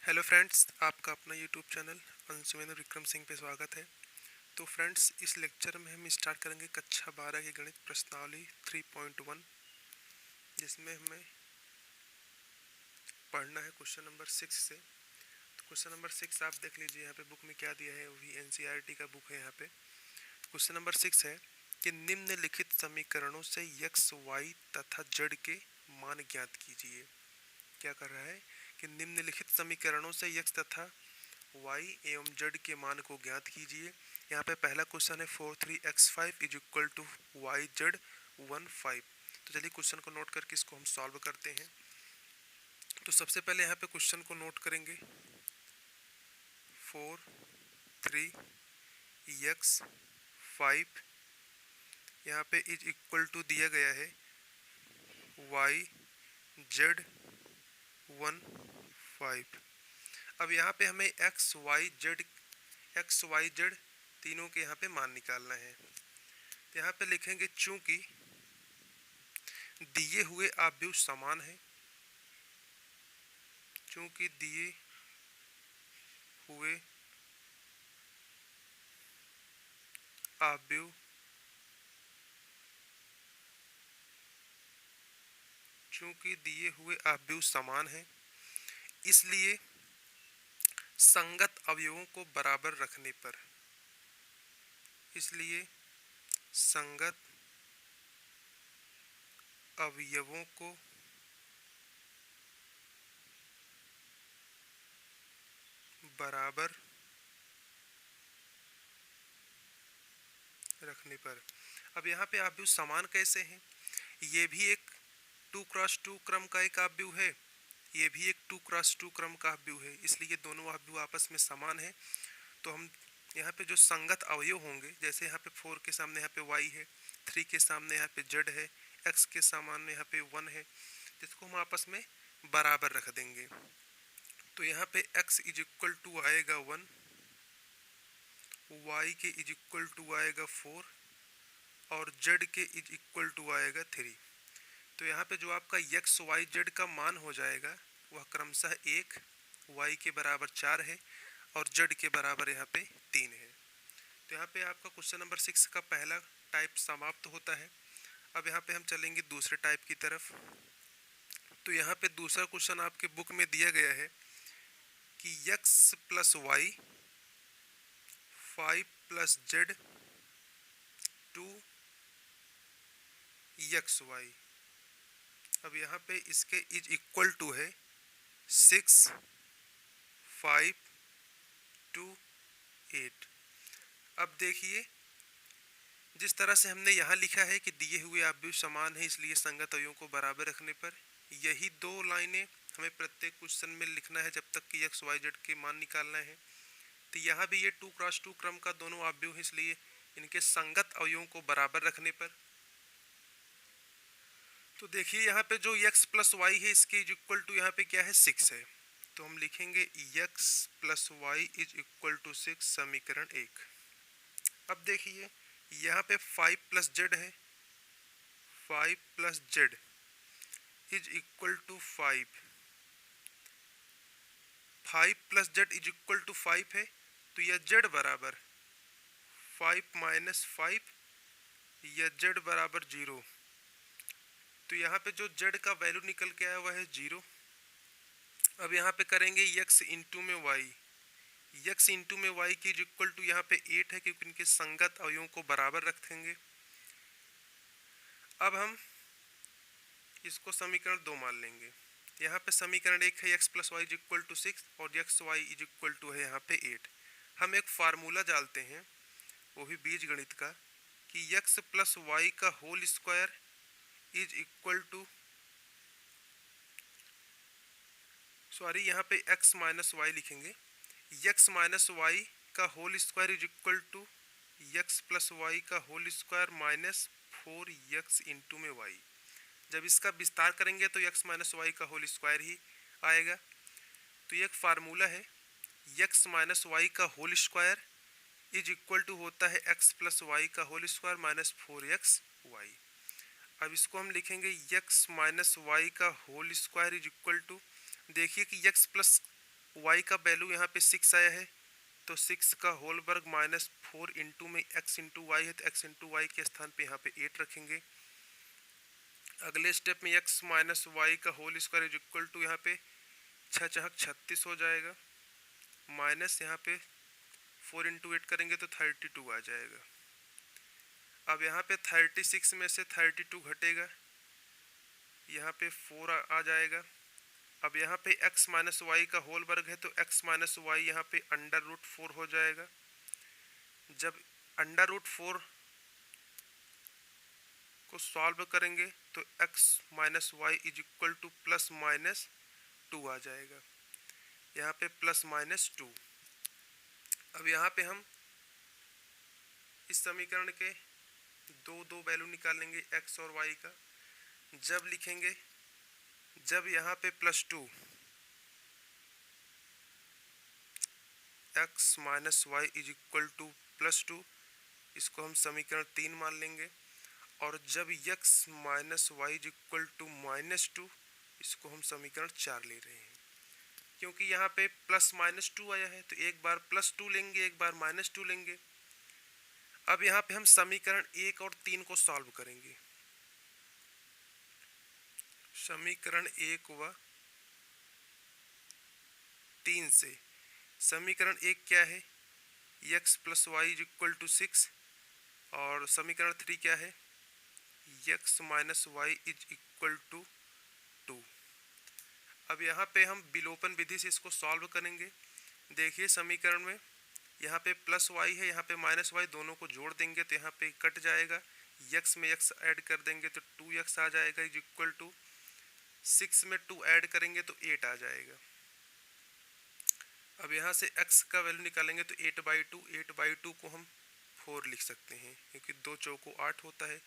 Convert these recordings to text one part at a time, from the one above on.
Hello friends, आपका अपना YouTube channel अंशुमेंद्र Vikram Singh पे स्वागत है। तो फ्रेंड्स, इस लेक्चर में हम स्टार्ट करेंगे कक्षा 12 की गणित प्रश्नावली 3.1, जिसमें हमें पढ़ना है क्वेश्चन नंबर 6 से। तो क्वेश्चन नंबर 6 आप देख लीजिए, यहाँ पे बुक में क्या दिया है, वो भी एनसीईआरटी का बुक है। यहाँ पे क्वेश्चन नंबर 6 है कि निम्नलिखित समीकरणों से एक्स वाई तथा जेड के मान ज्ञात कीजिए। क्या कर रहा है कि निम्नलिखित समीकरणों से एक्स तथा y एवं z के मान को ज्ञात कीजिए। यहाँ पे पहला क्वेश्चन है 43x5 is equal to Y Z 15। तो चलिए क्वेश्चन को नोट करके इसको हम सॉल्व करते हैं। तो सबसे पहले यहाँ पे क्वेश्चन को नोट करेंगे 43x5, यहाँ पे इज इक्वल टू दिया गया है वाई जेड 15। अब यहाँ पे हमें एक्स वाई जेड तीनों के यहाँ पे मान निकालना है। तो यहाँ पे लिखेंगे चूंकि दिए हुए आव्यूह समान है, चूंकि दिए हुए आव्यूह समान है, इसलिए संगत अवयवों को बराबर रखने पर अब यहाँ पे आव्यूह समान कैसे हैं? ये भी एक 2x2 क्रम का एक आव्यूह है, ये भी एक 2x2 क्रम का आव्यूह है, इसलिए दोनों आव्यूह आपस में समान है। तो हम यहाँ पे जो संगत अवयव होंगे, जैसे यहाँ पे 4 के सामने यहाँ पे y है, 3 के सामने यहाँ पे z है, x के सामने यहाँ पे 1 है, जिसको हम आपस में बराबर रख देंगे। तो यहाँ पे x इज इक्वल टू आएगा 1, y के इज इक्वल टू आएगा 4 और z के इज इक्वल टू आएगा 3। तो यहाँ पे जो आपका x y z का मान हो जाएगा वह क्रमशः 1, y के बराबर 4 है और z के बराबर यहाँ पे 3 है। तो यहाँ पे आपका क्वेश्चन नंबर 6 का पहला टाइप समाप्त होता है। अब यहाँ पे हम चलेंगे दूसरे टाइप की तरफ। तो यहाँ पे दूसरा क्वेश्चन आपके बुक में दिया गया है कि x plus Y 5 plus Z 2xy। अब यहाँ पे इसके इज इक्वल टू है 6, 5, 2, 8। अब देखिए, जिस तरह से हमने यहाँ लिखा है कि दिए हुए आव्यूह समान है, इसलिए संगत अवयवों को बराबर रखने पर, यही दो लाइनें हमें प्रत्येक क्वेश्चन में लिखना है जब तक कि एक्स वाई जेड के मान निकालना है। तो यहाँ भी ये 2x2 क्रम का दोनों आव्यूह है, इसलिए इनके संगत अवयवों को बराबर रखने पर, तो देखिए यहाँ पे जो x प्लस वाई है इसके इज इक्वल टू यहाँ पे क्या है 6 है। तो हम लिखेंगे x plus Y is equal to 6, समीकरण 1। अब देखिए यहाँ पे 5 प्लस जेड है, 5 plus Z is equal to 5, 5 plus Z is equal to 5 है। तो यह जेड बराबर 5 माइनस 5, यह जेड बराबर 0। तो यहाँ पे जो जेड का वैल्यू निकल के आया हुआ है 0। अब यहाँ पे करेंगे x इंटू में y, x इंटू में y की इक्वल टू यहाँ पे 8 है, क्योंकि इनके संगत अवयवों को बराबर रखेंगे। अब हम इसको समीकरण 2 मान लेंगे। यहाँ पे समीकरण 1 है x plus Y is equal to 6 और x y is equal to है यहाँ पे 8। हम एक फार्मूला डालते हैं, वो भी बीज गणित का, कि x प्लस वाई का whole square is equal to, यहाँ पे x माइनस वाई लिखेंगे, x माइनस वाई का whole square is equal to x plus y का whole square minus 4x into में y। जब इसका विस्तार करेंगे तो x माइनस वाई का होल स्क्वायर ही आएगा। तो ये एक फार्मूला है, x माइनस वाई का whole square is equal to होता है x प्लस वाई का होल स्क्वायर माइनस 4xy। अब इसको हम लिखेंगे x माइनस वाई का whole square is equal to, देखिए कि x प्लस y का वैल्यू यहाँ पे 6 आया है, तो 6 का होल वर्ग माइनस 4 इंटू में x इंटू वाई है, तो x इंटू वाई के स्थान पे यहाँ पे 8 रखेंगे। अगले स्टेप में x माइनस वाई का whole square is equal to यहाँ पे 6 छक 36 हो जाएगा, माइनस यहाँ पे 4 इंटू 8 करेंगे तो 32 आ जाएगा। अब यहाँ पे 36 में से 32 घटेगा, यहाँ पे 4 आ जाएगा। अब यहाँ पे x माइनस वाई का होल वर्ग है, तो x माइनस वाई यहाँ पे अंडर रूट 4 हो जाएगा। जब अंडर रूट 4 को सॉल्व करेंगे तो x minus Y is equal to plus minus 2 आ जाएगा, यहाँ पे प्लस माइनस 2। अब यहाँ पे हम इस समीकरण के दो वैल्यू निकालेंगे x और y का। जब लिखेंगे, जब यहाँ पे plus 2 x minus Y is equal to plus 2, इसको हम समीकरण 3 मान लेंगे। और जब x minus Y is equal to minus 2, इसको हम समीकरण 4 ले रहे हैं। क्योंकि यहाँ पे प्लस माइनस 2 आया है, तो एक बार प्लस 2 लेंगे, एक बार माइनस 2 लेंगे। अब यहाँ पे हम समीकरण 1 और 3 को सॉल्व करेंगे। समीकरण 1 व 3 से समीकरण 1 क्या है, x plus Y is equal to 6, और समीकरण 3 क्या है, x minus Y is equal to 2। अब यहाँ पे हम विलोपन विधि से इसको सॉल्व करेंगे। देखिए समीकरण में यहाँ पे प्लस वाई है, यहाँ पे माइनस वाई, दोनों को जोड़ देंगे तो यहाँ पे कट जाएगा। x में x ऐड कर देंगे तो 2x आ जाएगा इज इक्वल टू 6 में 2 ऐड करेंगे तो 8 आ जाएगा। अब यहाँ से x का वैल्यू निकालेंगे तो 8/2 को हम 4 लिख सकते हैं, क्योंकि 2 चौको 8 होता है।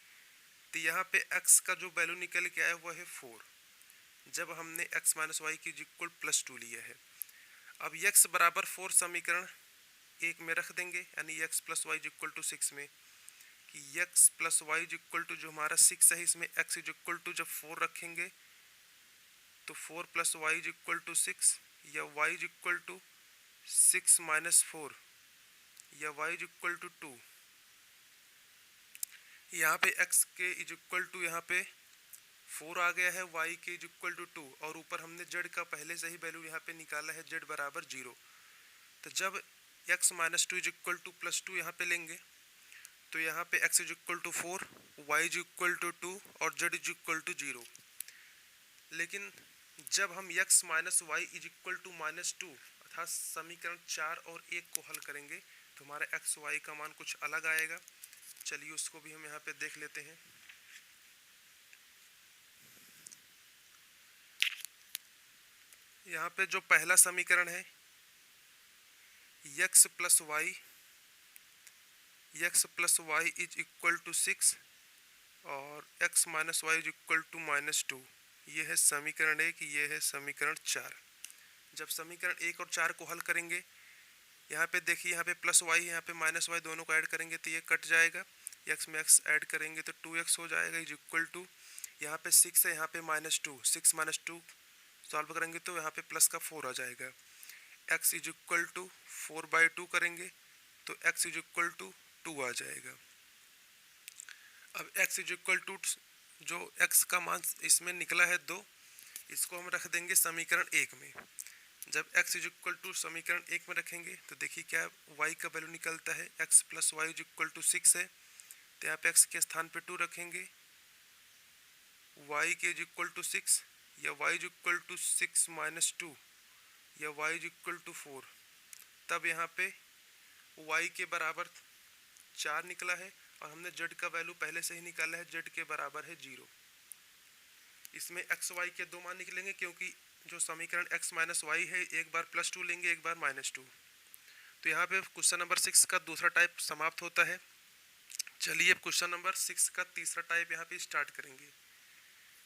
तो यहाँ पे x का जो वैल्यू निकल के आया वो है 4, जब हमने x माइनस वाई की इक्वल प्लस 2 लिया है। अब x बराबर 4 समीकरण 1 में रख देंगे, यानी x plus Y equal to 6 में, कि x plus Y equal to जो हमारा 6 है, इसमें x इक्वल टू जब 4 रखेंगे तो 4 प्लस वाई इक्वल टू 6, या y इक्वल टू 6 माइनस 4, या y इक्वल टू 2। यहाँ पे x के इक्वल टू यहाँ पे 4 आ गया है, y के इक्वल टू 2, और ऊपर हमने z का पहले से ही वैल्यू यहाँ पे निकाला है, z बराबर 0। तो जब x minus 2 equal to plus 2 यहाँ पे लेंगे तो यहाँ पे x equal to 4, y equal to 2 और z इक्वल टू 0। लेकिन जब हम x minus Y equal to minus 2 अर्थात समीकरण 4 और 1 को हल करेंगे तो हमारा x y का मान कुछ अलग आएगा। चलिए उसको भी हम यहाँ पे देख लेते हैं। यहाँ पे जो पहला समीकरण है x plus Y is equal to 6 और x minus Y is equal to minus 2, ये है समीकरण 1, ये है समीकरण 4। जब समीकरण 1 और 4 को हल करेंगे, यहाँ पे देखिए, यहाँ पे प्लस वाई है, यहाँ पे माइनस वाई, दोनों को ऐड करेंगे तो ये कट जाएगा। x में x ऐड करेंगे तो 2x हो जाएगा इज इक्वल टू, यहाँ पे 6 है, यहाँ पे माइनस 2, 6 माइनस 2 सॉल्व करेंगे तो यहाँ पे प्लस का 4 आ जाएगा। x इज इक्वल टू 4/2 करेंगे तो x इज इक्वल टू 2 आ जाएगा। अब x इज इक्वल टू जो x का मान इसमें निकला है 2, इसको हम रख देंगे समीकरण 1 में। जब x इज इक्वल टू समीकरण 1 में रखेंगे तो देखिए क्या y का वैल्यू निकलता है, x plus Y is equal to 6 है, तो यहाँ पे x के स्थान पे 2 रखेंगे, y के इज इक्वल टू 6, या y is equal to 6 minus 2, या y इज इक्वल टू 4। तब यहाँ पे y के बराबर 4 निकला है, और हमने z का वैल्यू पहले से ही निकाला है, z के बराबर है 0। इसमें x y के दो मान निकलेंगे, क्योंकि जो समीकरण x माइनस वाई है, एक बार प्लस 2 लेंगे, एक बार माइनस 2। तो यहाँ पे क्वेश्चन नंबर 6 का दूसरा टाइप समाप्त होता है। चलिए अब क्वेश्चन नंबर 6 का तीसरा टाइप यहाँ पे स्टार्ट करेंगे।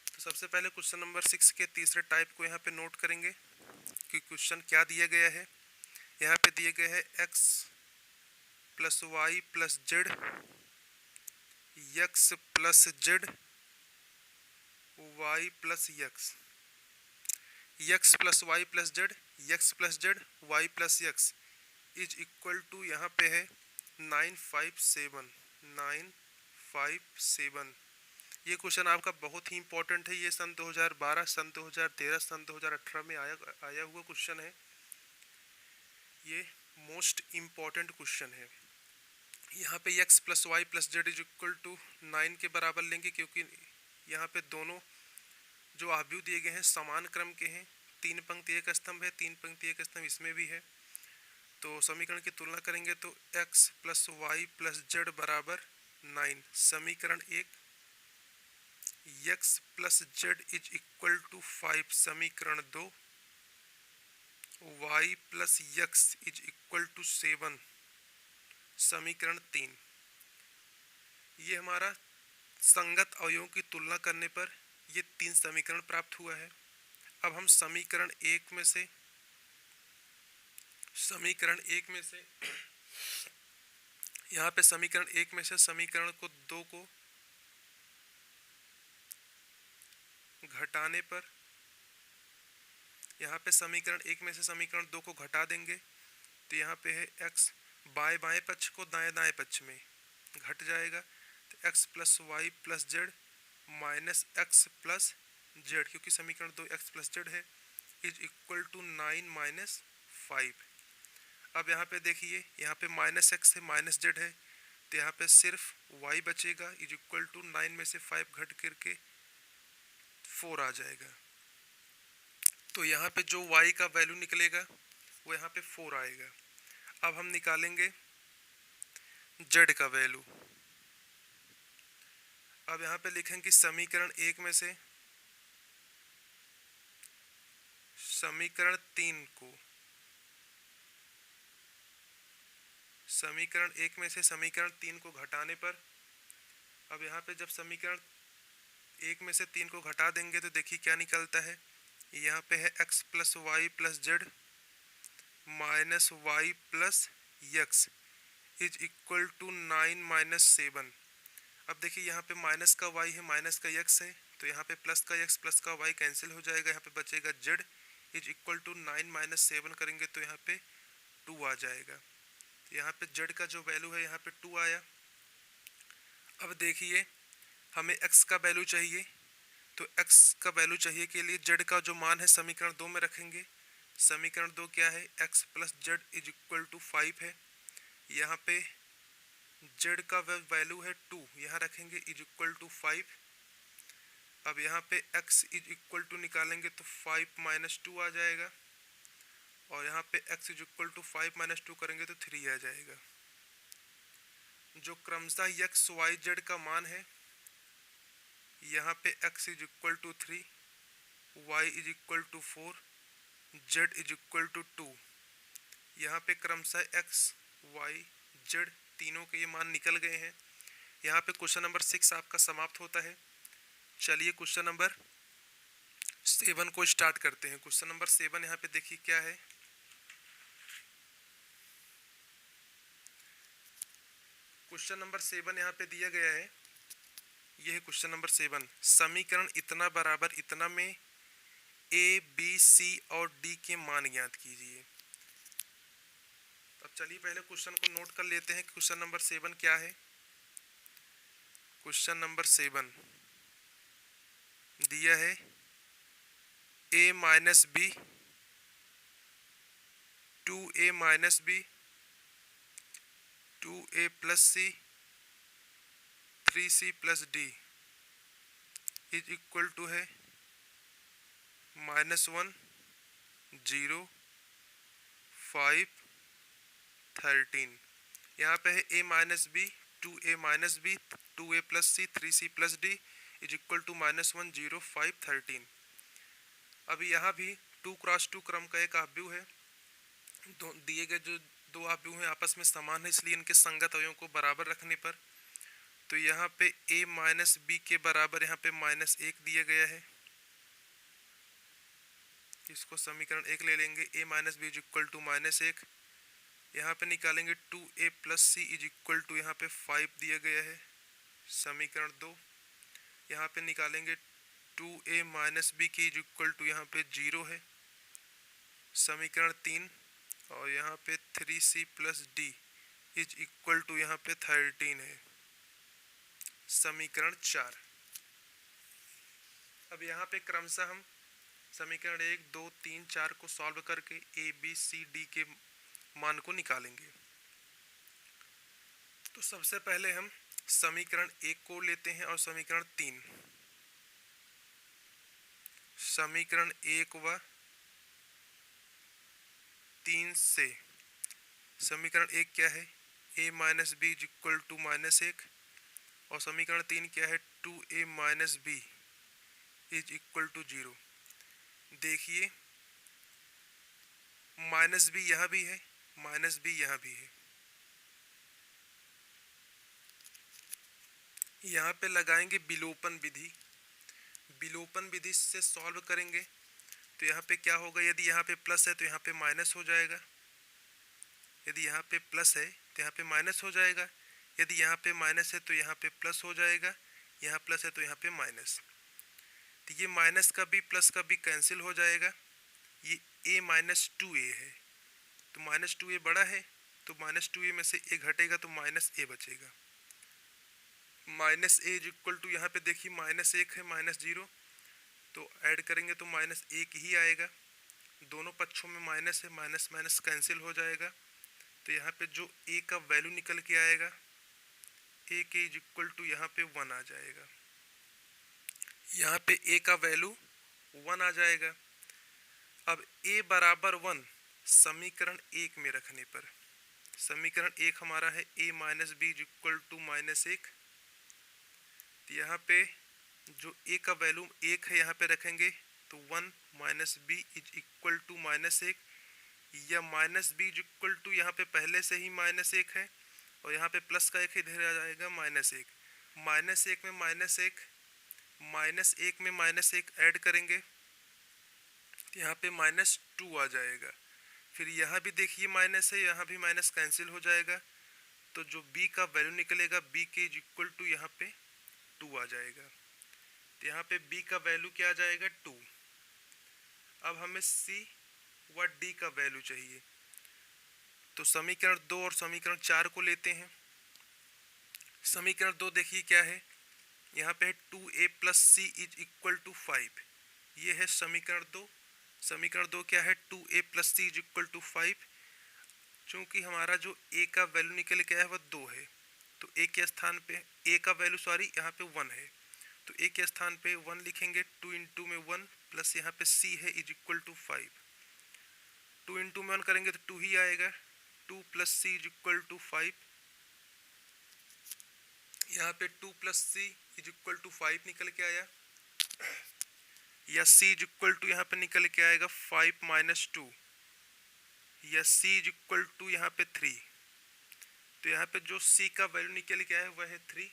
तो सबसे पहले क्वेश्चन नंबर 6 के तीसरे टाइप को यहाँ पे नोट करेंगे कि क्वेश्चन क्या दिया गया है। यहाँ पे दिए गए है x plus Y plus Z, x plus Z, y plus x, x plus Y plus Z, X plus Z Y plus X is equal to यहाँ पे है 957। ये क्वेश्चन आपका बहुत ही इंपॉर्टेंट है। ये सन 2012, सन 2013, सन 2018 में आया हुआ क्वेश्चन है। ये मोस्ट इम्पॉर्टेंट क्वेश्चन है। यहाँ पे x plus Y plus Z is equal to 9 के बराबर लेंगे, क्योंकि यहाँ पे दोनों जो आव्यूह दिए गए हैं समान क्रम के हैं। 3 पंक्ति एक स्तंभ है, 3 पंक्ति एक स्तंभ इसमें भी है। तो समीकरण की तुलना करेंगे तो x plus Y plus Z बराबर 9। समीकरण 1 x plus Z is equal to 5। समीकरण 2 y plus X is equal to 7। समीकरण 3 ये हमारा संगत अवयवों की तुलना करने पर ये 3 समीकरण प्राप्त हुआ है। अब हम समीकरण 1 में से यहाँ पे समीकरण 1 में से समीकरण को 2 को घटाने पर, यहाँ पे समीकरण 1 में से समीकरण 2 को घटा देंगे तो यहाँ पे है x, बाएं बाएं पक्ष को दाएं दाएं पक्ष में घट जाएगा तो x plus Y plus Z minus X plus Z, क्योंकि समीकरण 2 x प्लस जेड है, इज इक्वल टू 9 माइनस 5। अब यहाँ पे देखिए, यहाँ पे माइनस एक्स है माइनस जेड है तो यहाँ पे सिर्फ y बचेगा, इज इक्वल टू 9 में से 5 घट करके 4 आ जाएगा। तो यहाँ पे जो y का वैल्यू निकलेगा वो यहाँ पे 4 आएगा। अब हम निकालेंगे z का वैल्यू। अब यहाँ पे लिखेंगे समीकरण 1 में से समीकरण 3 को, समीकरण 1 में से समीकरण 3 को घटाने पर, अब यहाँ पे जब समीकरण 1 में से 3 को घटा देंगे तो देखिए क्या निकलता है। यहाँ पे है x plus Y plus Z minus Y plus X is equal to 9 minus 7। अब देखिए यहाँ पे माइनस का y है माइनस का x है तो यहाँ पे प्लस का x प्लस का y कैंसिल हो जाएगा। यहाँ पे बचेगा z is equal to 9 minus 7 करेंगे तो यहाँ पे 2 आ जाएगा। यहाँ पे z का जो वैल्यू है यहाँ पे 2 आया। अब देखिए हमें x का वैल्यू चाहिए, तो x का वैल्यू चाहिए के लिए z का जो मान है समीकरण 2 में रखेंगे। समीकरण 2 क्या है, x plus Z is equal to 5 है। यहाँ पे z का वैल्यू है 2, यहाँ रखेंगे इज इक्वल टू 5। अब यहाँ पे x इज इक्वल टू निकालेंगे तो 5 माइनस 2 आ जाएगा और यहाँ पे x is equal to 5 minus 2 करेंगे तो 3 आ जाएगा। जो क्रमशः x y z का मान है, यहाँ पे x is equal to 3, y is equal to 4, z is equal to 2। यहाँ पे क्रमशः x y z तीनों के ये मान निकल गए हैं। यहाँ पे क्वेश्चन नंबर 6 आपका समाप्त होता है। चलिए क्वेश्चन नंबर 7 को स्टार्ट करते हैं। क्वेश्चन नंबर 7 यहाँ पे देखिए क्या है। क्वेश्चन नंबर 7 यहाँ पे दिया गया है, ये है क्वेश्चन नंबर 7। समीकरण इतना बराबर इतना में a, b, c और d के मान ज्ञात कीजिए। अब चलिए पहले क्वेश्चन को नोट कर लेते हैं कि क्वेश्चन नंबर 7 क्या है। क्वेश्चन नंबर 7 दिया है a minus B, 2a minus B, 2a plus C, 3c plus D is equal to है -1, 0, 5, 13। यहाँ पे है a minus B, 2a minus B, 2a plus C, 3c plus D is equal to -1, 0, 5, 13। अभी यहाँ भी 2 cross 2 क्रम का एक आव्यूह है। दिए गए जो दो आव्यूह हैं आपस में समान है, इसलिए इनके संगत अवयवों को बराबर रखने पर तो यहाँ पे a माइनस बी के बराबर यहाँ पे -1 दिया गया है। इसको समीकरण 1 ले लेंगे, a minus B is equal to -1। यहाँ पे निकालेंगे 2a plus C is equal to यहाँ पे 5 दिया गया है। समीकरण 2 यहाँ पे निकालेंगे 2a माइनस बी की इज इक्वल टू यहाँ पे 0 है। समीकरण 3 और यहाँ पे 3c plus D is equal to यहाँ पे 13 है, समीकरण 4। अब यहाँ पे क्रमशः हम समीकरण 1, 2, 3, 4 को सॉल्व करके ए बी सी डी के मान को निकालेंगे। तो सबसे पहले हम समीकरण 1 को लेते हैं और समीकरण 3। समीकरण 1 व 3 से समीकरण 1 क्या है, a minus B is equal to -1, और समीकरण 3 क्या है, 2a minus B is equal to 0। देखिए माइनस बी यहाँ भी है, माइनस बी यहाँ भी है। यहाँ पे लगाएंगे विलोपन विधि। विलोपन विधि से सॉल्व करेंगे तो यहाँ पे क्या होगा, यदि यहाँ पे प्लस है तो यहाँ पे माइनस हो जाएगा, यदि यहाँ पे प्लस है तो यहाँ पे माइनस हो जाएगा, यदि यहाँ पे माइनस है तो यहाँ पे प्लस हो जाएगा, यहाँ प्लस है तो यहाँ पे माइनस। तो ये माइनस का भी प्लस का भी कैंसिल हो जाएगा। ये a माइनस 2a है, तो माइनस 2a बड़ा है, तो माइनस 2a में से a घटेगा तो माइनस a बचेगा। Minus a is equal to यहाँ पे देखिए -1 है, -0, तो ऐड करेंगे तो -1 ही आएगा। दोनों पक्षों में माइनस है, माइनस माइनस कैंसिल हो जाएगा। तो यहाँ पे जो a का वैल्यू निकल के आएगा, a के इज इक्वल टू यहाँ पे 1 आ जाएगा। यहाँ पे a का वैल्यू 1 आ जाएगा। अब a बराबर 1 समीकरण 1 में रखने पर, समीकरण 1 हमारा है a minus B is equal to -1। तो यहाँ पे जो a का वैल्यू 1 है यहाँ पे रखेंगे तो 1 minus B is equal to -1, या minus B is equal to यहाँ पे पहले से ही -1 है और यहाँ पे प्लस का 1 इधर आ जाएगा -1। -1 में -1 ऐड करेंगे तो यहाँ पे -2 आ जाएगा। फिर यहाँ भी देखिए माइनस है, यहाँ भी माइनस कैंसिल हो जाएगा, तो जो b का वैल्यू निकलेगा b के इज इक्वल टू यहाँ पे 2 आ जाएगा। तो यहाँ पे b का वैल्यू क्या आ जाएगा, 2। अब हमें c व d का वैल्यू चाहिए, तो समीकरण 2 और समीकरण 4 को लेते हैं। समीकरण 2 देखिए क्या है, यहाँ पे है 2a plus C is equal to 5, ये है समीकरण 2। समीकरण 2 क्या है, 2a plus C is equal to 5। चूँकि हमारा जो a का वैल्यू निकल के आया है वह 2 है, तो a के स्थान पे a का वैल्यू यहाँ पे 1 है, तो a के स्थान पे 1 लिखेंगे। 2 इंटू में 1 प्लस यहाँ पे c है इज इक्वल टू 5। 2 इंटू में 1 करेंगे तो 2 ही आएगा। 2 plus C is equal to 5, यहाँ पे 2 plus C is equal to 5 निकल के आया, या c इज इक्वल टू यहाँ पे निकल के आएगा 5 माइनस 2, या c इज इक्वल टू यहाँ पे 3। तो यहाँ पे जो c का वैल्यू निकल के आया वह है 3।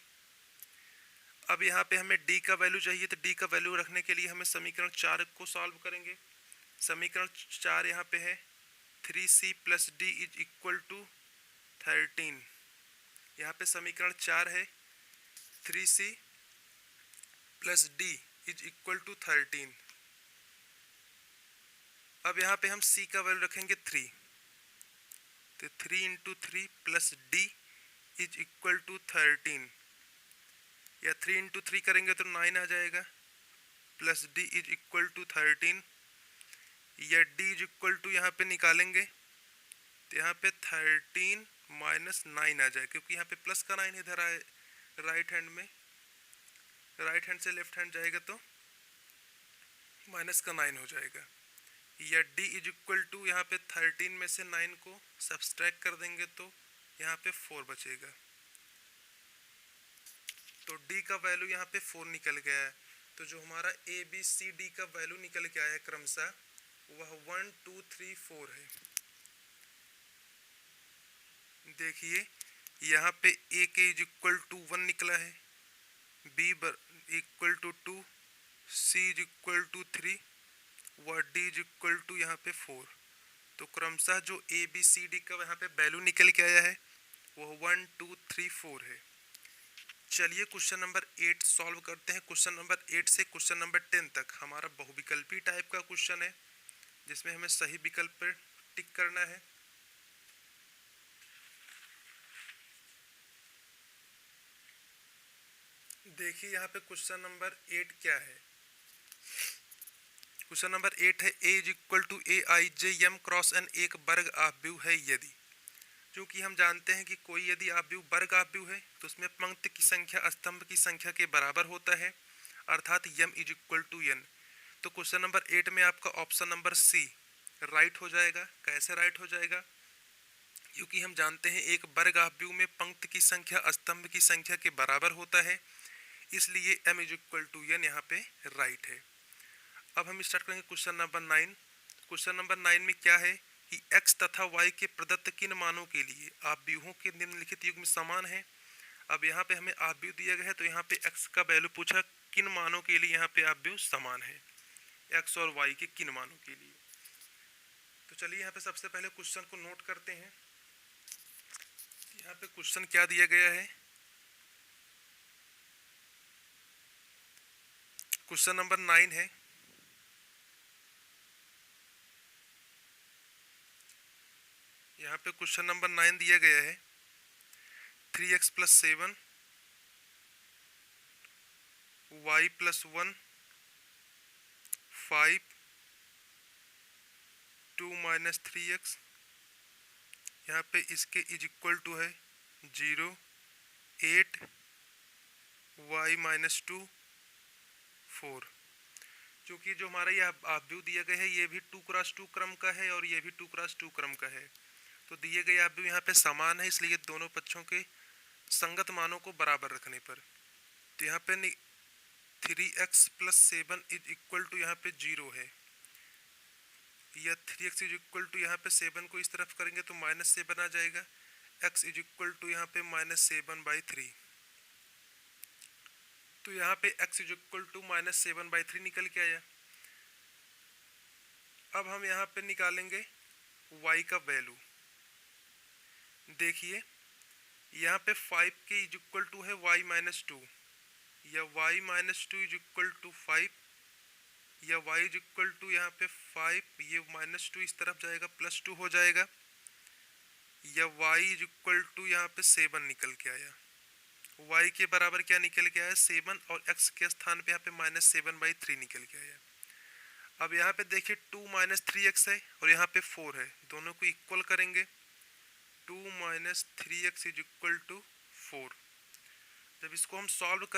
अब यहाँ पे हमें d का वैल्यू चाहिए, तो d का वैल्यू रखने के लिए हमें समीकरण 4 को सॉल्व करेंगे। समीकरण 4 यहाँ पे है 3c plus D is equal to 13। यहाँ पे समीकरण 4 है 3c plus D is equal to 13। अब यहाँ पे हम c का वैल्यू रखेंगे 3, तो 3 into 3 plus D is equal to 13, या 3 इंटू 3 करेंगे तो 9 आ जाएगा, plus D is equal to 13, या d इज इक्वल टू यहाँ पे निकालेंगे तो यहाँ पे 13 माइनस 9 आ जाएगा, क्योंकि यहाँ पे प्लस का 9 इधर आए राइट हैंड में, राइट हैंड से लेफ्ट हैंड जाएगा तो माइनस का 9 हो जाएगा, या d इज इक्वल टू यहाँ पे 13 में से 9 को सब्सट्रैक्ट कर देंगे तो यहाँ पे 4 बचेगा। तो d का वैल्यू यहाँ पे 4 निकल गया है। तो जो हमारा a b c d का वैल्यू निकल के आया है क्रमशः वह 1 2 3 4 है। देखिए यहाँ पे a के इज इक्वल टू 1 निकला है, b equal to 2, c is equal to 3 व d इज इक्वल टू यहाँ पे 4। तो क्रमशः जो a b c d का यहाँ पे वैल्यू निकल के आया है वह 1 2 3 4 है। चलिए क्वेश्चन नंबर 8 सॉल्व करते हैं। क्वेश्चन नंबर 8 से क्वेश्चन नंबर 10 तक हमारा बहुविकल्पी टाइप का क्वेश्चन है। जिसमें हमें सही विकल्प पर टिक करना है। देखिए यहाँ पे क्वेश्चन नंबर 8 क्या है। क्वेश्चन नंबर 8 है a is equal to A I J M cross N एक वर्ग आव्यूह है यदि। क्योंकि हम जानते हैं कि कोई यदि आव्यूह वर्ग आव्यूह है तो उसमें पंक्ति की संख्या स्तंभ की संख्या के बराबर होता है, अर्थात m is equal to n। तो क्वेश्चन नंबर 8 में आपका ऑप्शन नंबर सी राइट हो जाएगा। कैसे राइट हो जाएगा? क्योंकि हम जानते हैं एक वर्ग आव्यूह में पंक्ति की संख्या स्तंभ की संख्या के बराबर होता है, इसलिए m is equal to n यहाँ पे राइट है। अब हम स्टार्ट करेंगे क्वेश्चन नंबर 9। क्वेश्चन नंबर 9 में क्या है कि x तथा y के प्रदत्त किन मानों के लिए आव्यूहों के निम्नलिखित युग्म समान है। अब यहाँ पे हमें आव्यूह दिया गया है तो यहाँ पे x का वैल्यू पूछा, किन मानों के लिए यहाँ पे आव्यूह समान है, x और y के किन मानों के लिए। तो चलिए यहाँ पे सबसे पहले क्वेश्चन को नोट करते हैं। यहाँ पे क्वेश्चन क्या दिया गया है। क्वेश्चन नंबर 9 है, यहाँ पे क्वेश्चन नंबर 9 दिया गया है 3x plus 7 y plus 1 5 2 minus 3x। यहाँ पे इसके इज इक्वल टू है 0 8 y माइनस 2 4। क्योंकि जो हमारा यह आव्यूह दिया गया है ये भी 2x2 क्रम का है और ये भी 2x2 क्रम का है, तो दिए गए आव्यूह यहाँ पे समान है, इसलिए दोनों पक्षों के संगत मानों को बराबर रखने पर तो यहाँ पे 3x plus 7 is equal to यहाँ पे 0 है, या 3x इज इक्वल टू यहाँ पे 7 को इस तरफ करेंगे तो -7 आ जाएगा। x इज इक्वल टू यहाँ पे -7/3, तो यहाँ पे x इज इक्वल टू -7/3 निकल के आया। अब हम यहाँ पे निकालेंगे y का वैल्यू। देखिए यहाँ पे 5 के इज इक्वल टू है y माइनस 2, या y minus 2 is equal to 5, या y इज इक्वल टू यहाँ पे 5, ये -2 इस तरफ जाएगा +2 हो जाएगा, या y इज इक्वल टू यहाँ पे 7 निकल के आया। y के बराबर क्या निकल के आया 7, और x के स्थान पे यहाँ पे -7/3 निकल के आया। अब यहाँ पे देखिए 2 माइनस 3x है और यहाँ पे 4 है, दोनों को इक्वल करेंगे 2 minus 3x is equal to 4। जब इसको हम सॉल्व